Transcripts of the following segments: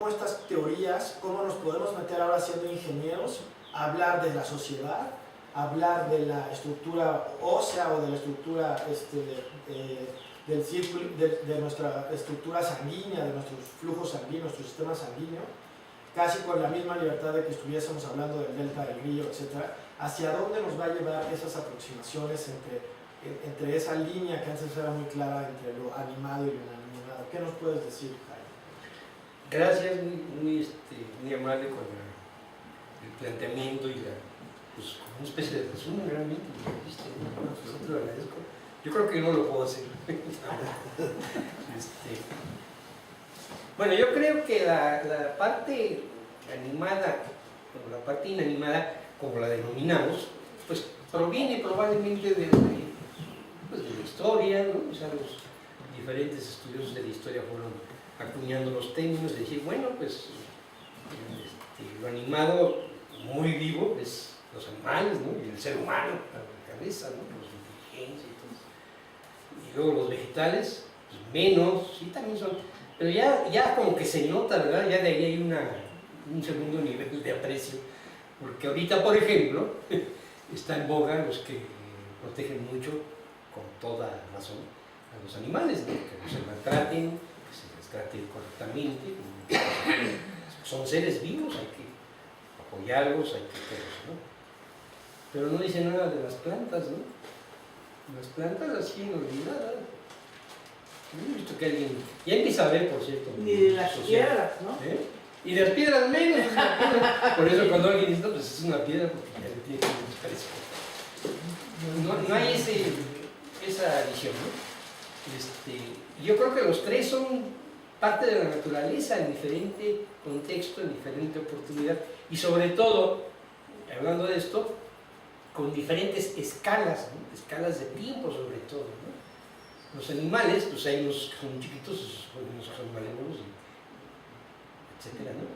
estas teorías, cómo nos podemos meter ahora siendo ingenieros, a hablar de la sociedad, hablar de la estructura ósea o de la estructura del círculo, de nuestra estructura sanguínea, de nuestros flujos sanguíneos, nuestro sistema sanguíneo, casi con la misma libertad de que estuviésemos hablando del delta del río, etc. ¿Hacia dónde nos va a llevar esas aproximaciones entre esa línea que antes era muy clara entre lo animado y lo inanimado? ¿Qué nos puedes decir, Jaime? Gracias, muy amable con el planteamiento y pues, una especie de resumen realmente. Yo te lo agradezco. Yo creo que no lo puedo hacer. Bueno, yo creo que la parte animada o la parte inanimada, como la denominamos, pues proviene probablemente de la historia, ¿no? O sea, los diferentes estudiosos de la historia fueron acuñando los términos, de decir, bueno, pues lo animado muy vivo es los animales, ¿no? Y el ser humano, la cabeza, ¿no? Los inteligencia y todo. Y luego los vegetales, pues menos, sí también son, pero ya como que se nota, ¿verdad? Ya de ahí hay un segundo nivel de aprecio, porque ahorita, por ejemplo, está en boga los que protegen mucho, con toda razón, a los animales, ¿no? Que no se maltraten, que se les trate correctamente, son seres vivos, hay que apoyarlos, hay que hacerlos, ¿no? Pero no dice nada de las plantas, ¿no? Las plantas así olvidadas. Yo he visto que alguien, ya empieza a ver, por cierto, ni de las piedras, ¿no? Y de las piedras menos. Por eso cuando alguien dice, no, pues es una piedra, porque ya le tiene que desaparecer. No hay esa visión, ¿no? Yo creo que los tres son parte de la naturaleza en diferente contexto, en diferente oportunidad, y sobre todo, hablando de esto, con diferentes escalas, ¿no? Escalas de tiempo sobre todo, ¿no? Los animales, pues hay unos que son chiquitos, unos que son malévolos, etcétera, ¿no?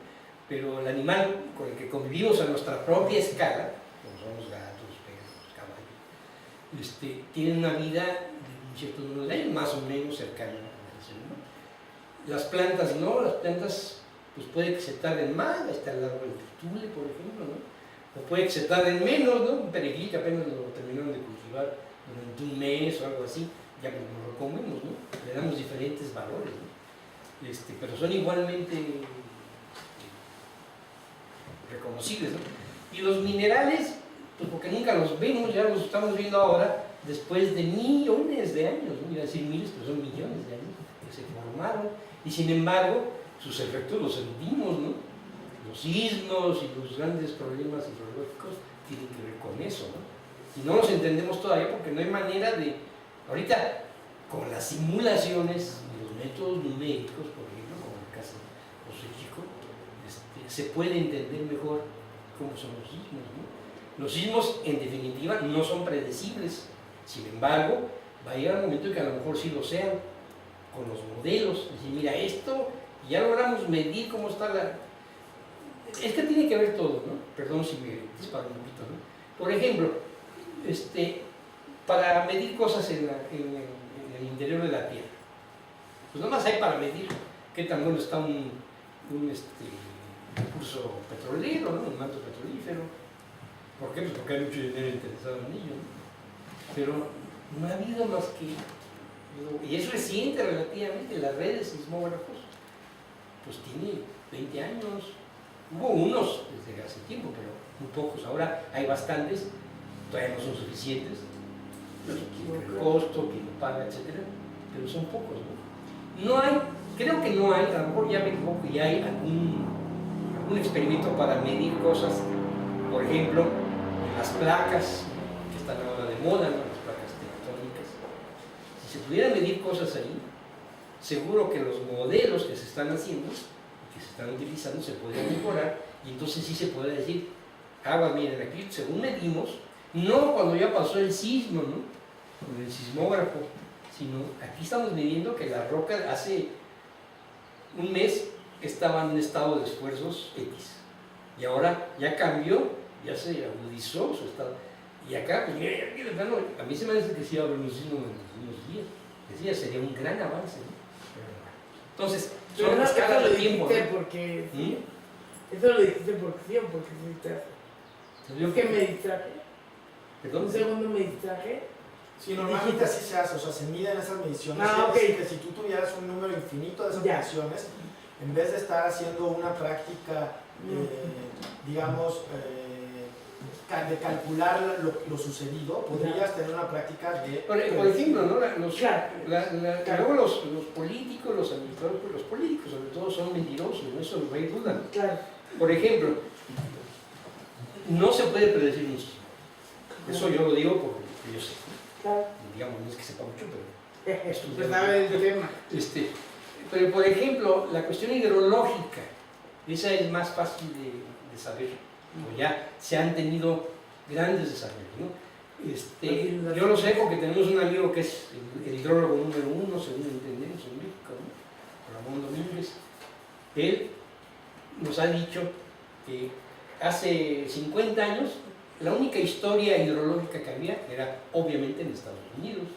Pero el animal con el que convivimos a nuestra propia escala, como son los gatos, los perros, los caballos, tienen una vida de un cierto número de años, más o menos cercana a la ser humano. Las plantas no, las plantas pues puede que se tarden más, hasta el árbol del tule, por ejemplo, ¿no? O puede que se tarden menos, ¿no? Un perejil que apenas lo terminaron de cultivar durante un mes o algo así, ya que no lo comemos, ¿no? Le damos diferentes valores, ¿no? Pero son igualmente reconocibles, ¿no? Y los minerales, pues porque nunca los vemos, ya los estamos viendo ahora, después de millones de años, no iba a decir miles, pero son millones de años que se formaron, y sin embargo, sus efectos los sentimos, ¿no? Los sismos y los grandes problemas hidrológicos tienen que ver con eso, ¿no? Y no los entendemos todavía porque no hay manera de, ahorita, con las simulaciones y los métodos numéricos, por ejemplo, como el caso de José Chico, se puede entender mejor cómo son los sismos, ¿no? Los sismos, en definitiva, no son predecibles. Sin embargo, va a llegar un momento en que a lo mejor sí lo sean, con los modelos. Decir, mira, esto, ya logramos medir cómo está la... Es que tiene que ver todo, ¿no? Perdón si me disparo un poquito, ¿no? Por ejemplo, para medir cosas en el interior de la Tierra, pues nada más hay para medir qué tan bueno está un recurso petrolero, ¿no? Un manto petrolífero. ¿Por qué? Pues porque hay mucho dinero interesado en ello, ¿no? Pero no ha habido más que, y es reciente relativamente, las redes sismógrafos, pues tiene 20 años, hubo unos desde hace tiempo, pero muy pocos, ahora hay bastantes, todavía no son suficientes, el costo, quien lo paga, etcétera, pero son pocos, ¿no? No hay, creo que no hay, a lo mejor ya me equivoco, ya hay algún experimento para medir cosas, por ejemplo, las placas que están ahora de moda, ¿no? Las placas tectónicas. Si se pudieran medir cosas ahí, seguro que los modelos que se están haciendo, que se están utilizando, se podrían mejorar, y entonces sí se puede decir, miren, aquí según medimos, no cuando ya pasó el sismo, ¿no? Con el sismógrafo, sino aquí estamos midiendo que la roca hace un mes estaba en un estado de esfuerzos X, y ahora ya cambió, ya se agudizó su estado, y acá, pues mira, aquí de plano, a mí se me hace que sí va a haber un sismo en unos días, que sí, ya sería un gran avance, ¿no? Entonces, son escalas de tiempo, ¿no? Porque sí. Eso lo dijiste porque sí o porque sí te hace. Es que me distraje. ¿Perdón? Un segundo me distraje. Sí, normalmente así se hace, o sea, se miden esas mediciones. Ah, Es ok. decir, que si tú tuvieras un número infinito de esas Ya. mediciones, en vez de estar haciendo una práctica, digamos, de calcular lo sucedido, podrías tener una práctica de... Por ejemplo, ¿no? Claro. Luego los políticos, los administradores, los políticos sobre todo son mentirosos, ¿no? Eso no hay duda. Claro. Por ejemplo, no se puede predecir un sismo. Eso yo lo digo porque yo sé. Claro. Digamos, no es que sepa mucho, pero... Usted sabe el tema. Pero por ejemplo, la cuestión hidrológica, esa es más fácil de saber. ¿No? Ya se han tenido grandes desarrollos, ¿no? Yo lo sé porque tenemos un amigo que es el hidrólogo número 1, según entendemos, en México, ¿no? Ramón Domínguez. Él nos ha dicho que hace 50 años la única historia hidrológica que había era obviamente en Estados Unidos,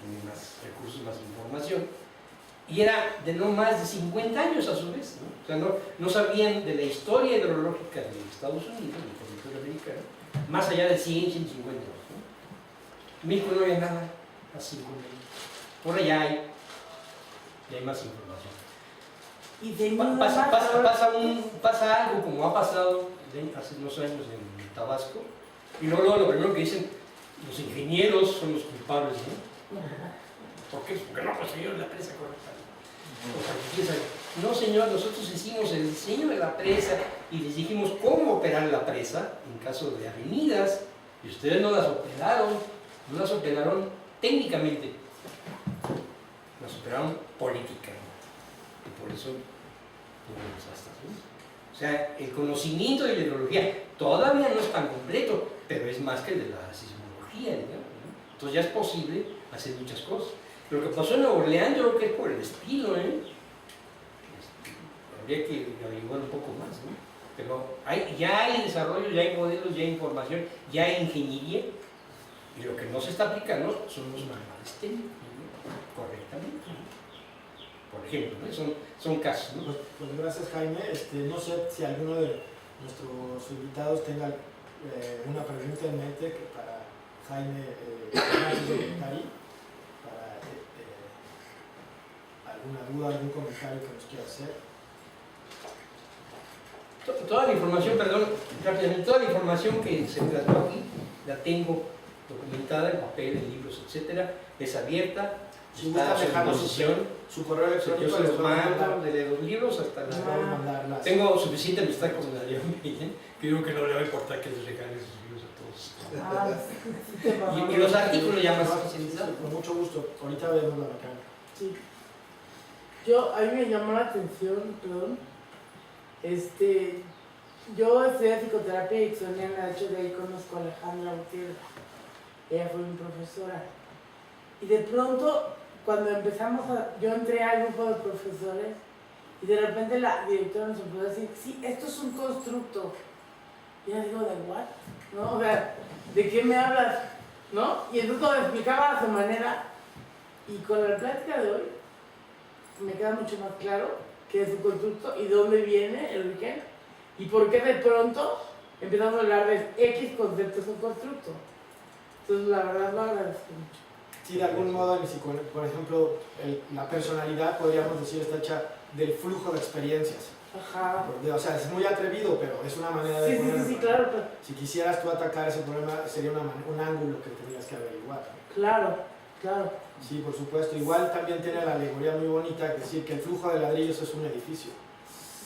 tiene más recursos, más información, y era de no más de 50 años a su vez, ¿no? O sea, no sabían de la historia hidrológica de Estados Unidos, del territorio americano, más allá de 100, 150 años, ¿no? En México no había nada hace 50 años. Ahora ya hay más información. Y Pasa algo como ha pasado hace unos años en Tabasco, y luego lo primero que dicen, los ingenieros son los culpables, ¿no? ¿Por qué? Porque no construyeron la presa correcta. No, señor, nosotros hicimos el diseño de la presa y les dijimos cómo operar la presa en caso de avenidas, y ustedes no las operaron técnicamente, las operaron políticamente, y por eso hubo desastres, ¿no? O sea, el conocimiento de la hidrología todavía no es tan completo, pero es más que el de la sismología, digamos, ¿no? Entonces ya es posible hacer muchas cosas. Lo que pasó en Nueva Orleans yo creo que es por el estilo, habría que averiguar un poco más, ¿no? Pero ya hay desarrollo, ya hay modelos, ya hay información, ya hay ingeniería, y lo que no se está aplicando son los manuales técnicos, ¿no? Correctamente, ¿no? Por ejemplo, ¿no? Son casos, ¿no? Pues gracias, Jaime. No sé si alguno de nuestros invitados tenga una pregunta en mente que para Jaime Hernández de Gortari, para alguna duda, algún comentario que nos quiera hacer. Toda la información, perdón, rápidamente, toda la información que se trató aquí la tengo documentada en papel, en libros, etcétera, es abierta, Si está gusta a su dejarnos disposición. su correo electrónico, Yo se les los voy a mando, mandar. de los libros hasta Les la... voy a mandar las... Tengo suficiente amistad con Adrián Bellén, que digo que no le va a importar que les regale sus libros a todos. Y los artículos ya más especializados. Con mucho gusto. Ahorita vemos la mecánica. Sí. A mí me llamó la atención, perdón, yo estudié psicoterapia y Sonia, de hecho de ahí conozco a Alejandra Gutiérrez, ella fue mi profesora, y de pronto cuando yo entré al grupo de profesores y de repente la directora nos empezó a decir, sí, esto es un constructo, y yo digo, ¿de what? ¿No? O sea, ¿de qué me hablas? ¿No? Y entonces lo explicaba a su manera, y con la plática de hoy me queda mucho más claro qué es un constructo y dónde viene el origen y por qué de pronto empezamos a hablar de X concepto es un constructo. Entonces la verdad lo agradezco mucho. Sí, de algún modo, por ejemplo, la personalidad, podríamos decir, está hecha del flujo de experiencias. Ajá. O sea, es muy atrevido, pero es una manera de ponerlo. Sí, claro. Si quisieras tú atacar ese problema, sería un ángulo que tendrías que averiguar. Claro. Sí, por supuesto. Igual también tiene la alegoría muy bonita, que decir que el flujo de ladrillos es un edificio.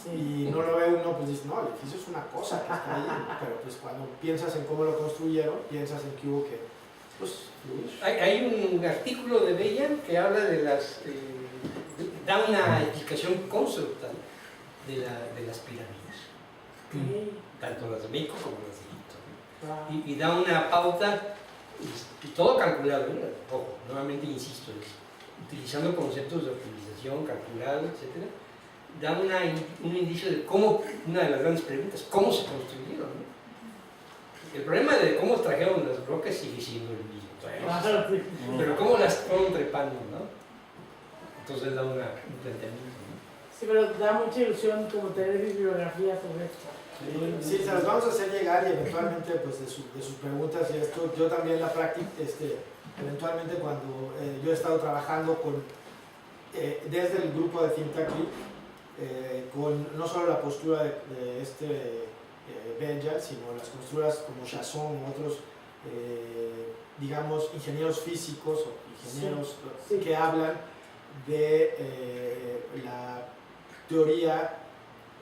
Sí. Y no lo ve uno, pues dice, no, el edificio es una cosa que está ahí. Pero pues cuando piensas en cómo lo construyeron, piensas en que hubo que, pues, fluir. Hay un artículo de Bellan que habla de da una explicación conceptual de las pirámides, tanto las de México como las de Egipto, ¿no? Y da una pauta, todo calculado, ¿no? Ojo, nuevamente insisto, utilizando conceptos de optimización, calculado, etc. Da un indicio de cómo, una de las grandes preguntas, cómo se construyeron, ¿no? El problema de cómo trajeron las rocas sigue siendo el mismo, pero cómo las fueron trepando, ¿no? Entonces da un planteamiento, ¿no? Sí, pero da mucha ilusión como tener bibliografía sobre esto. Sí, se las vamos a hacer llegar y eventualmente pues de sus preguntas y esto, yo también la práctica, eventualmente cuando yo he estado trabajando con, desde el grupo de Think Tank League, con no solo la postura de Benjal, sino las posturas como Chasson u otros, digamos, ingenieros físicos o ingenieros Sí, sí. que hablan de la teoría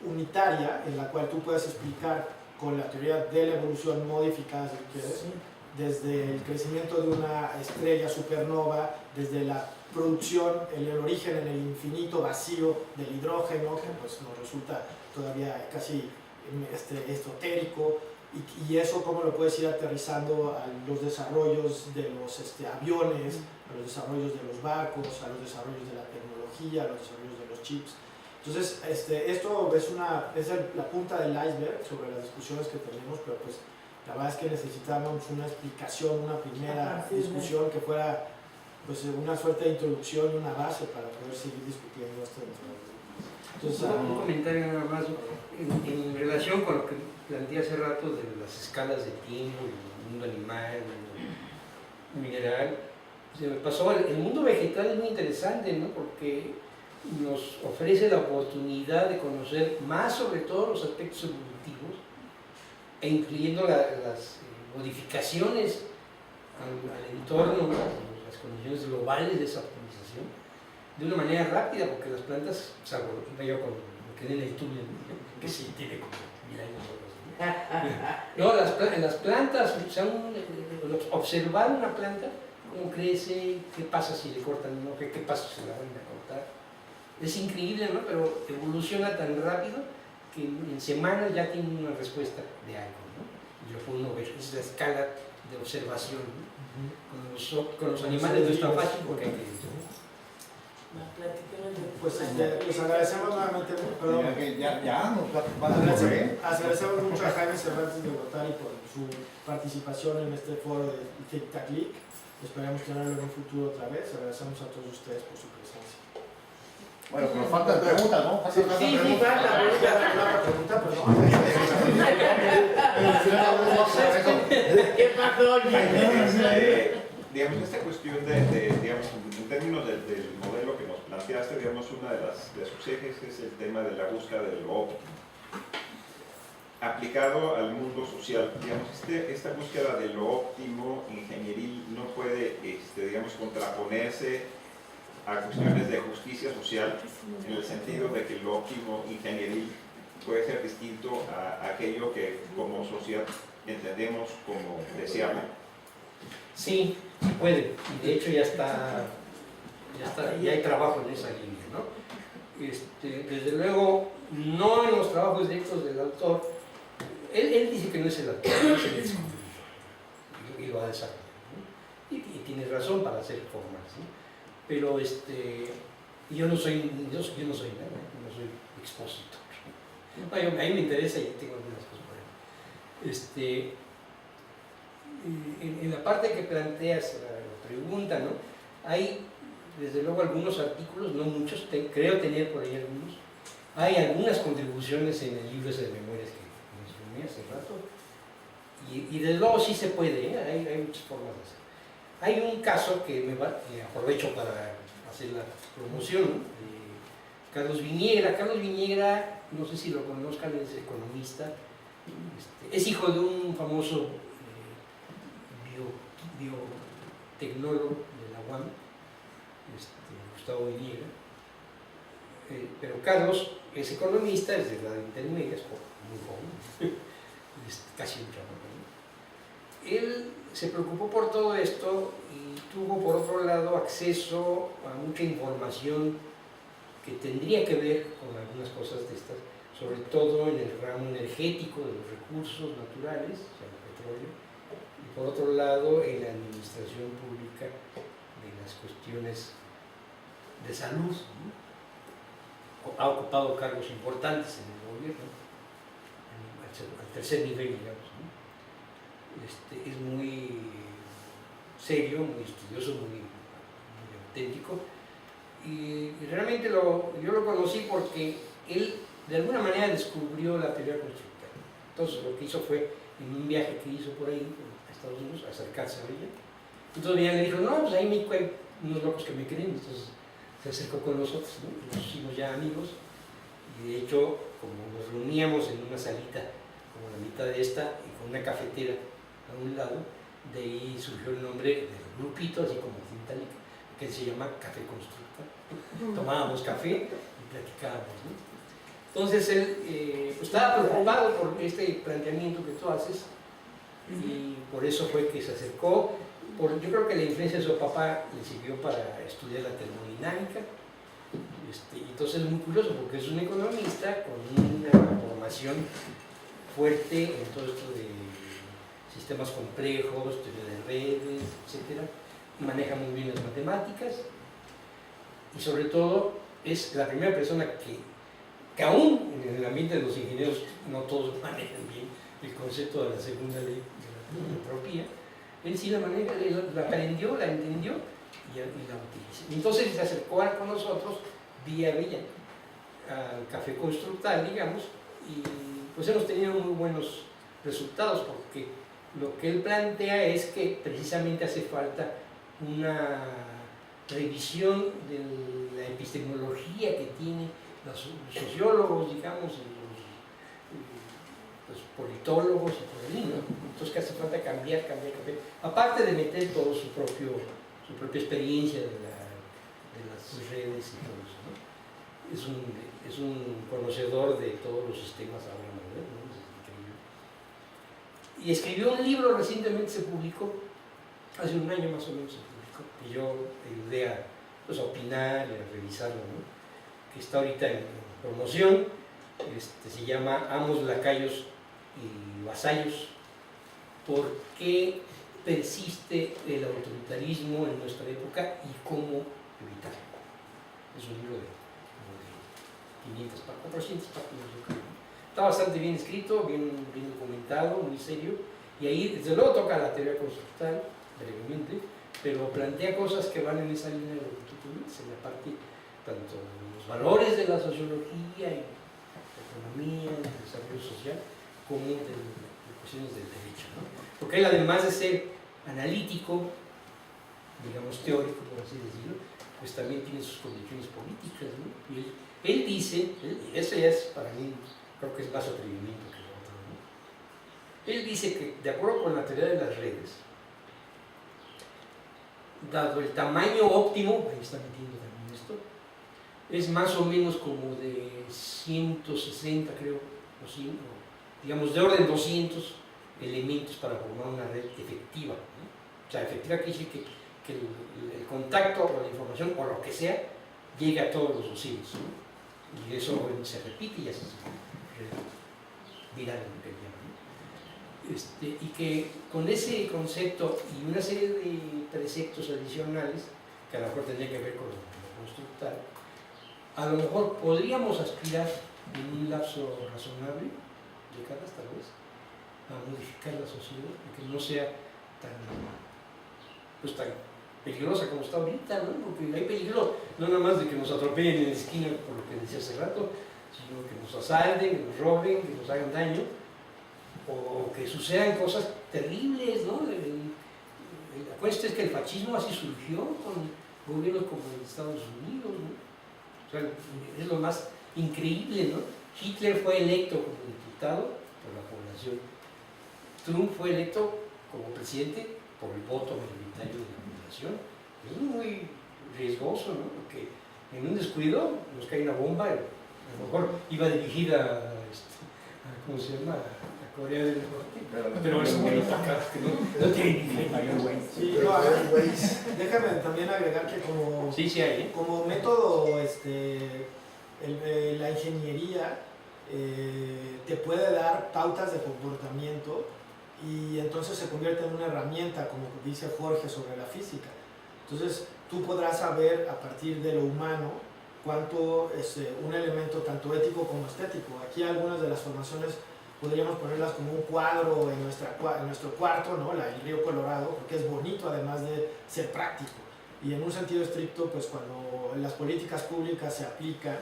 unitaria en la cual tú puedes explicar con la teoría de la evolución modificada, si quieres, Sí. desde el crecimiento de una estrella supernova, desde la producción, el origen en el infinito vacío del hidrógeno, que pues nos resulta todavía casi esotérico, y eso cómo lo puedes ir aterrizando a los desarrollos de los aviones, a los desarrollos de los barcos, a los desarrollos de la tecnología, a los desarrollos de los chips. Entonces, esto es la punta del iceberg sobre las discusiones que tenemos, pero pues la verdad es que necesitábamos una explicación, una primera discusión que fuera pues una suerte de introducción y una base para poder seguir discutiendo esto. Entonces, un comentario nada más en relación con lo que planteé hace rato de las escalas de tiempo, el mundo animal, el mineral. Se me pasó, el mundo vegetal es muy interesante, ¿no? Porque nos ofrece la oportunidad de conocer más sobre todos los aspectos evolutivos e incluyendo las modificaciones al entorno, las condiciones globales de esa optimización, de una manera rápida, porque las plantas, salvo yo cuando me quedé en el túnel, que sí tiene como 1000 años o algo así. No, las plantas, observar una planta, cómo crece, qué pasa si le cortan un ojo, qué pasa si la van a cortar. Es increíble, ¿no? Pero evoluciona tan rápido que en semanas ya tiene una respuesta de algo, ¿no? Y lo puede uno ver, es la escala de observación, ¿no? Con los animales no es tan fácil porque hay que... Pues agradecemos nuevamente, perdón. Ya nos van a ver. Agradecemos mucho a Jaime Cervantes de Rotary por su participación en este foro de Think Tank League. Esperamos tenerlo en un futuro otra vez. Agradecemos a todos ustedes por su presencia. Bueno, pero faltan preguntas, ¿no? Sí, falta pregunta, perdón. ¿Qué pasó? Digamos, esta cuestión digamos, en términos del modelo que nos planteaste, digamos, una de sus ejes es el tema de la búsqueda de lo óptimo. Aplicado al mundo social, digamos, esta búsqueda de lo óptimo ingenieril no puede, digamos, contraponerse a cuestiones de justicia social, en el sentido de que lo óptimo ingenieril puede ser distinto a aquello que como sociedad entendemos como deseable. Sí, puede, y de hecho ya hay trabajo en esa línea, ¿no? Desde luego, no en los trabajos directos del autor, él dice que no es el autor, es el descubridor, y lo ha desarrollado, ¿no? Y tiene razón para ser formal, ¿sí? Pero yo no soy nada, yo no soy expositor. A mí me interesa y tengo algunas cosas por ahí. En la parte que planteas la pregunta, ¿no? Hay desde luego algunos artículos, no muchos, creo tener por ahí algunos. Hay algunas contribuciones en el libro ese de memorias que mencioné hace rato, y desde luego sí se puede, ¿eh? Hay muchas formas de hacer. Hay un caso que aprovecho para hacer la promoción, de Carlos Viñegra. Carlos Viñegra, no sé si lo conozcan, es economista, es hijo de un famoso biotecnólogo de la UAM, Gustavo Viñegra, pero Carlos es economista, es de la intermedia, es muy joven, es casi un chavo, ¿no? Él se preocupó por todo esto y tuvo por otro lado acceso a mucha información que tendría que ver con algunas cosas de estas, sobre todo en el ramo energético de los recursos naturales, o sea, el petróleo, y por otro lado en la administración pública de las cuestiones de salud, ¿no? Ha ocupado cargos importantes en el gobierno, al tercer nivel, digamos, ¿no? Es muy serio, muy estudioso, muy auténtico, Y realmente yo lo conocí porque él de alguna manera descubrió la teoría constructiva. Entonces lo que hizo fue, en un viaje que hizo por ahí, a Estados Unidos, acercarse a ella. Entonces ella le dijo, no, pues ahí en México hay unos locos que me creen. Entonces se acercó con nosotros, ¿no? Y nos hicimos ya amigos. Y de hecho, como nos reuníamos en una salita, como la mitad de esta, y con una cafetera a un lado, de ahí surgió el nombre del grupito, así como Cintálica, que se llama Café Constructa. Tomábamos café y platicábamos, ¿no? Entonces él pues, estaba preocupado por este planteamiento que tú haces y por eso fue que se acercó. Yo creo que la influencia de su papá le sirvió para estudiar la termodinámica. Entonces es muy curioso porque es un economista con una formación fuerte en todo esto de sistemas complejos, teoría de redes, etc. Maneja muy bien las matemáticas y sobre todo es la primera persona que aún en el ambiente de los ingenieros no todos manejan bien el concepto de la segunda ley de la entropía. Él sí la maneja, la aprendió, la entendió y la utiliza. Entonces se acercó con nosotros vía Bella al Café Constructal, digamos, y pues hemos tenido muy buenos resultados porque lo que él plantea es que precisamente hace falta una revisión de la epistemología que tienen los sociólogos, digamos, los politólogos y por ahí, ¿no? Entonces que hace falta cambiar. Aparte de meter todo su propia experiencia de las redes y todo eso, ¿no? Es un conocedor de todos los sistemas ahora modernos, es increíble. Y escribió un libro, recientemente se publicó, hace un año más o menos se publicó, y yo ayudé a opinar y a revisarlo, ¿no? Que está ahorita en promoción, se llama Amos, Lacayos y Vasallos, ¿por qué persiste el autoritarismo en nuestra época y cómo evitarlo? Es un libro de 500 páginas, 400 páginas yo creo. Está bastante bien escrito, bien documentado, muy serio, y ahí desde luego toca la teoría constructal brevemente, pero plantea cosas que van en esa línea de lo que tú dices, en la parte tanto de los valores de la sociología y la economía, el desarrollo social, como de cuestiones del derecho, ¿no? Porque él, además de ser analítico, digamos teórico, por así decirlo, pues también tiene sus condiciones políticas, ¿no? Y él dice, y eso ya es para mí, creo que es más atrevimiento que lo otro, ¿no? Él dice que, de acuerdo con la teoría de las redes, dado el tamaño óptimo, ahí está metiendo también esto, es más o menos como de 160, creo, o digamos de orden 200 elementos para formar una red efectiva, ¿no? O sea, efectiva quiere decir que el contacto o la información o lo que sea llegue a todos los vecinos, ¿no? Y eso se repite y así se viral, lo que llaman, ¿no? Y que con ese concepto y una serie de preceptos adicionales, que a lo mejor tendría que ver con lo constructal, a lo mejor podríamos aspirar en un lapso razonable, décadas tal vez, a modificar la sociedad, que no sea tan peligrosa como está ahorita, ¿no? Porque hay peligro no nada más de que nos atropellen en la esquina, por lo que decía hace rato, sino que nos asalten, que nos roben, que nos hagan daño, o que sucedan cosas terribles, ¿no? La cuestión es que el fascismo así surgió con gobiernos como en Estados Unidos, ¿no? O sea, es lo más increíble, ¿no? Hitler fue electo como diputado por la población. Trump fue electo como presidente por el voto mayoritario de la población. Es muy riesgoso, ¿no? Porque en un descuido nos cae una bomba, a lo mejor iba dirigida ¿cómo se llama? A Corea del Norte. Pero es muy atacado, que no tiene ni idea. Sí, déjame también agregar que como, sí, hay, ¿eh? Como método, la ingeniería te puede dar pautas de comportamiento y entonces se convierte en una herramienta, como dice Jorge, sobre la física. Entonces tú podrás saber a partir de lo humano cuánto es un elemento tanto ético como estético. Aquí algunas de las formaciones podríamos ponerlas como un cuadro en nuestro cuarto, ¿no? El río Colorado, porque es bonito además de ser práctico. Y en un sentido estricto, pues cuando las políticas públicas se aplican,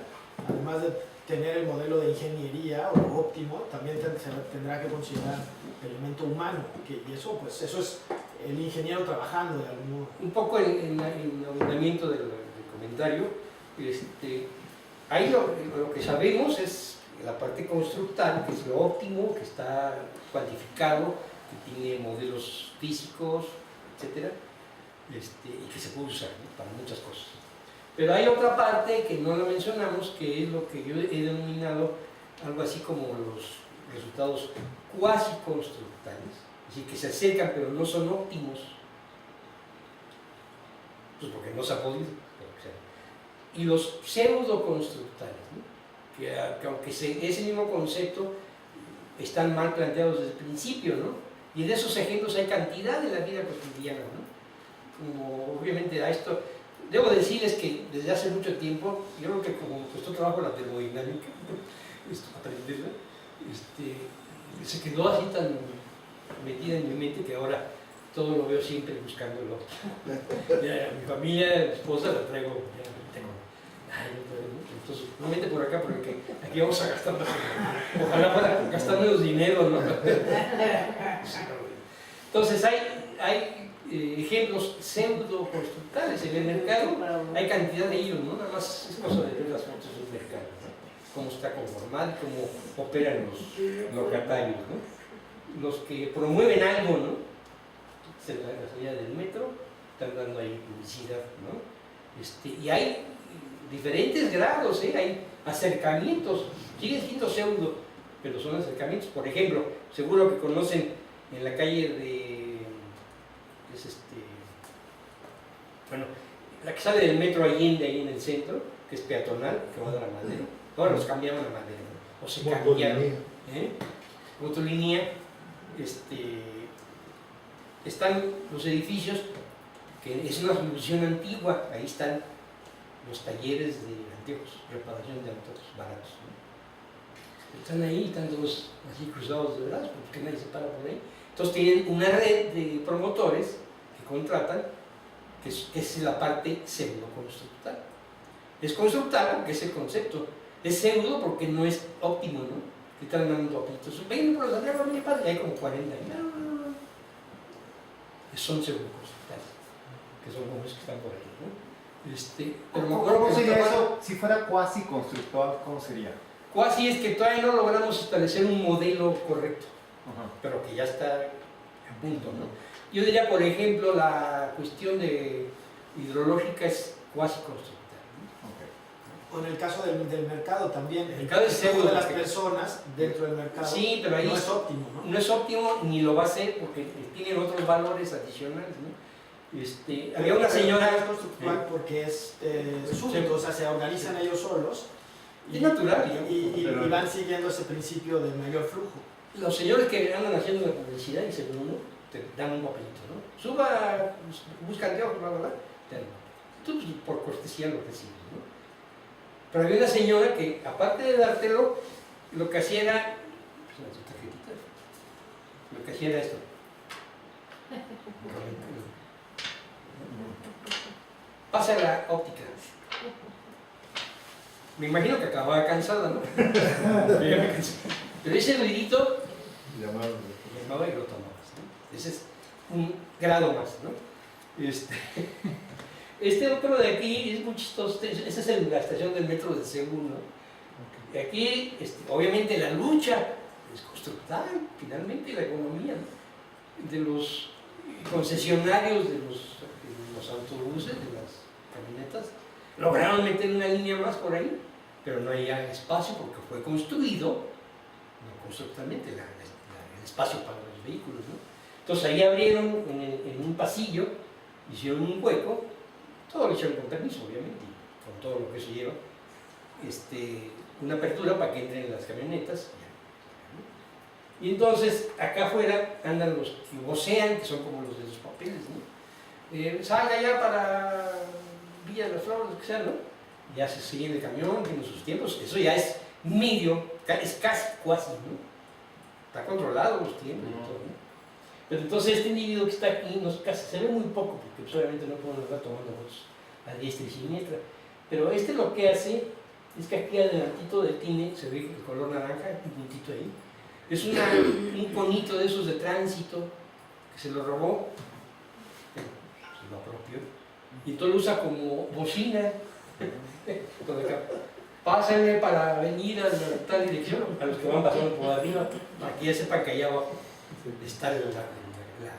además de tener el modelo de ingeniería o óptimo, también se tendrá que considerar el elemento humano, y eso, pues, eso es el ingeniero trabajando de algún modo. Un poco en el abundamiento del comentario, ahí lo que sabemos es la parte constructal, que es lo óptimo, que está cuantificado, que tiene modelos físicos, etcétera, y que se puede usar, ¿no?, para muchas cosas. Pero hay otra parte que no la mencionamos, que es lo que yo he denominado algo así como los resultados cuasi constructales, es decir, que se acercan pero no son óptimos, pues porque no se ha podido, y los pseudo constructales, ¿no?, que aunque ese mismo concepto están mal planteados desde el principio, ¿no?, y de esos ejemplos hay cantidad en la vida cotidiana, ¿no?, como obviamente a esto. Debo decirles que desde hace mucho tiempo, yo creo que como costó trabajo la termodinámica, aprenderla, se quedó así tan metida en mi mente que ahora todo lo veo siempre buscándolo. Ya, mi familia, mi esposa, la traigo, ya tengo. Entonces, no mete por acá porque aquí vamos a gastar más. Ojalá para gastar menos dinero, ¿no? Entonces, hay ejemplos pseudo-constructales en el mercado, hay cantidad de ellos, ¿no? Nada más es cosa de ver las fotos del mercado, ¿no?, cómo está conformado, cómo operan los locatarios, ¿no? Los que promueven algo, ¿no?, la salida del metro, están dando ahí publicidad, ¿no? Y hay diferentes grados, hay acercamientos, siguen siendo pseudo, pero son acercamientos. Por ejemplo, seguro que conocen en la calle de bueno, la que sale del metro Allende ahí en el centro, que es peatonal, que va a dar a Madero. Ahora los cambiaron a Madero, ¿no?, o se cambiaron. Motolínea, están los edificios, que es una solución antigua, ahí están los talleres de anteojos, reparación de anteojos baratos, ¿no? Están ahí, están todos así cruzados de brazos, porque nadie se para por ahí. Entonces tienen una red de promotores que contratan, que es la parte pseudo-constructal. Es constructal porque es el concepto, es pseudo porque no es óptimo, ¿no? Que están dando óptimos. Ven por los Santiago, mi padre, y hay como 40 años. Son pseudo-constructales, que son como esos que están por ahí, ¿no? Pero me acuerdo ¿Cómo que sería eso? Si fuera cuasi constructual, ¿cómo sería? Cuasi es que todavía no logramos establecer un modelo correcto, pero que ya está a punto, ¿no? Yo diría, por ejemplo, la cuestión de hidrológica es cuasi constructal, ¿no? O en el caso del mercado también, El mercado es flujo pseudo, de las porque- personas dentro del mercado Sí, pero ahí no es óptimo, ¿no? no es óptimo ni lo va a ser porque tienen otros valores adicionales, ¿no? Había una señora. Es constructual porque es súbito, o sea, se organizan ellos solos Es natural, digamos. y van siguiendo ese principio de mayor flujo. Los señores que andan haciendo la publicidad y según uno te dan un papelito, ¿no? Suba, busca anteojos, bla, bla, bla, te dan un papelito. Tú, pues, por cortesía lo recibes, ¿no? Pero había una señora que, aparte de dártelo, lo que hacía era, pues, una tarjetita, lo que hacía era esto. Pasa la óptica. Me imagino que acababa cansada, ¿no? Yo ya me cansé. Pero ese ruidito llamaba y lo tomabas, ¿no? Ese es un grado más, ¿no? Este otro de aquí es muy chistoso. Esa es la estación del metro del Seúl, ¿no? Y aquí, obviamente, la lucha es constructal, finalmente, la economía, ¿no?, de los concesionarios de los autobuses, de las camionetas, lograron meter una línea más por ahí, pero no había espacio porque fue construido, no constructalmente, el espacio para los vehículos, ¿no? Entonces ahí abrieron en un pasillo, hicieron un hueco, todo lo hicieron con permiso, obviamente, con todo lo que eso lleva, una apertura para que entren las camionetas. Y entonces acá afuera andan los que vocean, que son como los de los papeles, ¿no? Salga ya para Villa de las Flores, lo que sea, ¿no? Ya se sigue el camión, tiene sus tiempos, eso ya es medio, es casi, ¿no? Está controlado los tiempos y todo, ¿no? Pero entonces este individuo que está aquí se ve muy poco, porque pues, obviamente no podemos estar tomando fotos a diestra y siniestra. Pero este lo que hace es que aquí adelantito del tine se ve el color naranja, un puntito ahí. Es un conito de esos de tránsito que se lo robó, se lo apropió, y entonces lo usa como bocina. Entonces acá, pásenle para venir a tal dirección, a los que van pasando por arriba, para que ya sepan que allá abajo está la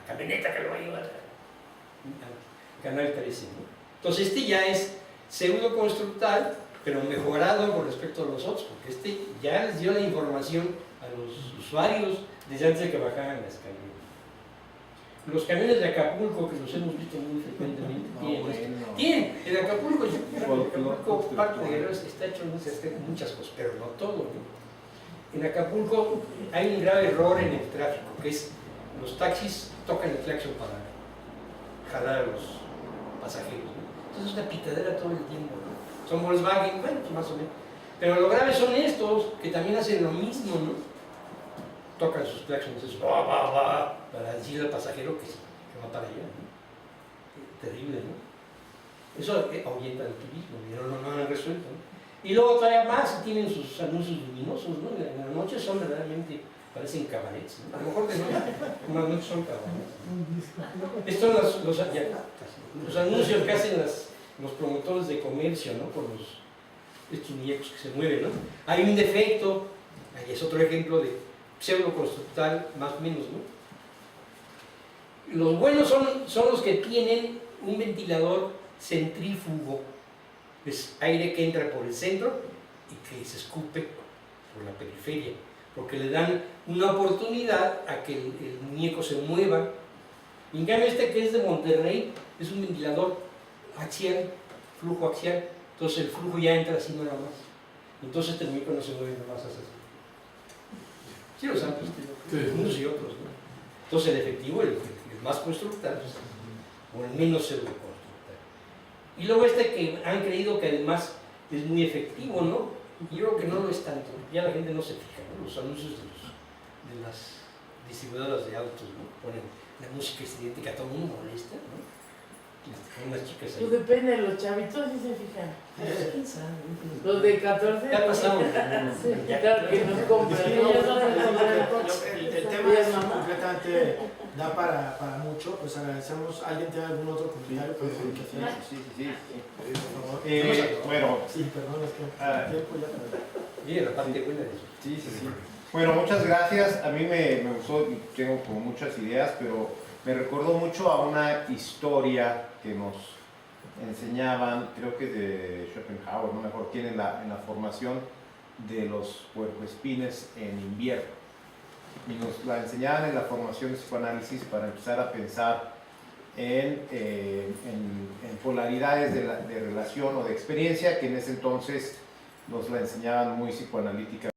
camioneta que lo va a llevar al canal 13, ¿no? Entonces este ya es pseudo-constructal, pero mejorado con respecto a los otros, porque este ya les dio la información a los usuarios desde antes de que bajaran las calles. Los camiones de Acapulco, que los hemos visto muy frecuentemente, tienen, en Acapulco, parte de Guerrero está hecho en muchas cosas, pero no todo, ¿no? En Acapulco hay un grave error en el tráfico, que es los taxis tocan el claxon para jalar a los pasajeros, ¿no? Entonces es una pitadera todo el tiempo, ¿no? Son Volkswagen, bueno, pues más o menos. Pero lo grave son estos, que también hacen lo mismo, ¿no? Tocan sus claxons, para decirle al pasajero que va para allá, ¿no? Terrible, ¿no? Eso ahuyenta el turismo, no han resuelto, ¿no? Y luego todavía más tienen sus anuncios luminosos, ¿no? En la noche son realmente, parecen cabarets, ¿no? A lo mejor de noche, en la noche son cabarets. Estos son los anuncios que hacen los promotores de comercio, ¿no? Por estos muñecos que se mueven, ¿no? Hay un defecto, ahí es otro ejemplo de pseudo-constructal, más o menos, ¿no? Los buenos son los que tienen un ventilador centrífugo, es aire que entra por el centro y que se escupe por la periferia, porque le dan una oportunidad a que el muñeco se mueva. En cambio este que es de Monterrey es un ventilador axial, flujo axial, entonces el flujo ya entra así nada más, entonces este muñeco no se mueve nada más así. Sí los han visto, unos y otros, ¿no? Entonces el efectivo, el más constructal, o el menos pseudo-constructal. Y luego este que han creído que además es muy efectivo, ¿no? Y yo creo que no lo es tanto, ya la gente no se fija, ¿no? Los anuncios de las distribuidoras de autos, ¿no? Ponen la música idéntica, a todo el mundo molesta, ¿no? Con unas chicas ahí. Pues depende, los chavitos sí se fijan. ¿Quién sabe? Los de 14. Ya pasamos. Sí, claro que nos compran. Ellos no se compran el coche. El tema es completamente, da para mucho, pues agradecemos. ¿Alguien tiene algún otro comentario? Sí. Por favor. Bueno, Sí, perdón, es que el tiempo ya... Bien, la parte buena de eso. sí. Bueno, muchas gracias. A mí me gustó, tengo como muchas ideas, pero me recordó mucho a una historia que nos enseñaban, creo que de Schopenhauer, no me acuerdo quién, en la formación de los puercoespines en invierno. Y nos la enseñaban en la formación de psicoanálisis para empezar a pensar en polaridades de relación o de experiencia, que en ese entonces nos la enseñaban muy psicoanalíticamente.